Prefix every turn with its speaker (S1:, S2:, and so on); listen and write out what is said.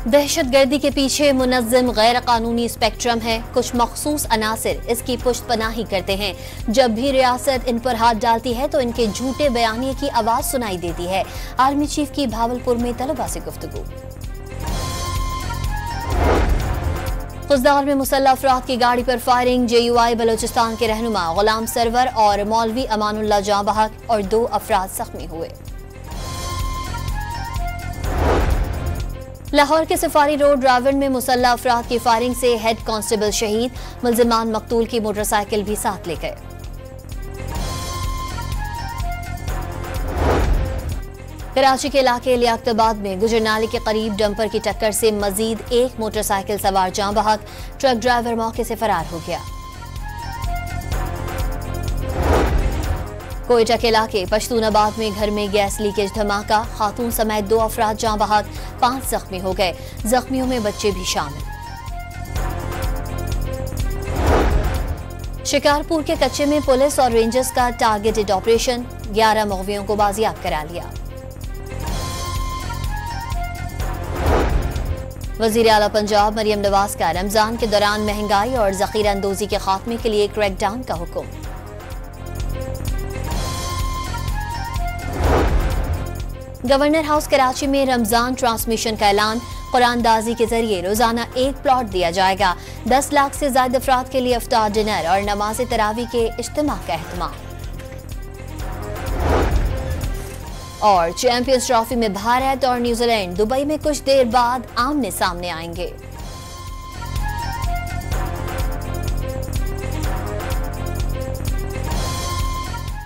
S1: दहशतगर्दी के पीछे मुनज़्ज़म गैर कानूनी स्पेक्ट्रम है। कुछ मखसूस अनासिर इसकी पुष्टपनाही करते हैं। जब भी रियासत इन पर हाथ डालती है तो इनके झूठे बयानिए की आवाज सुनाई देती है। आर्मी चीफ की भावलपुर में तलबा से गुफ्तगू। खुजदार में मुसल्लह अफराद की गाड़ी पर फायरिंग। JUI बलोचिस्तान के रहनुमा गुलाम सरवर और मौलवी अमानुल्लाह जाँ बहक और 2 अफराद जख्मी हुए। लाहौर के सफारी रोड रावण में मुसल्लह अफराद की फायरिंग से हेड कांस्टेबल शहीद। मुल्जिमान मकतूल की मोटरसाइकिल भी साथ ले गए। कराची के इलाके लियाकताबाद में गुजरनाले के करीब डंपर की टक्कर से मजीद 1 मोटरसाइकिल सवार जाँ बहक। ट्रक ड्राइवर मौके से फरार हो गया। कोयटा के इलाके पश्तूनाबाद में घर में गैस लीकेज धमाका। खातून समेत 2 अफराद जाँ बहक, 5 जख्मी हो गए। जख्मियों में बच्चे भी शामिल। शिकारपुर के कच्चे में पुलिस और रेंजर्स का टारगेटेड ऑपरेशन। 11 मुग़वियों को बाजियाब करा लिया। वज़ीर आला पंजाब मरियम नवाज का रमजान के दौरान महंगाई और ज़ख़ीरा अंदोज़ी के खात्मे के लिए क्रैकडाउन का हुक्म। गवर्नर हाउस कराची में रमजान ट्रांसमिशन का ऐलान। कुरानदाजी के जरिए रोजाना 1 प्लॉट दिया जाएगा। 10 लाख से ज्यादा अफराद के लिए इफ्तार डिनर और नमाज तरावी के इज्तिमा का एहतमाम। और चैंपियंस ट्रॉफी में भारत और न्यूजीलैंड दुबई में कुछ देर बाद आमने सामने आएंगे।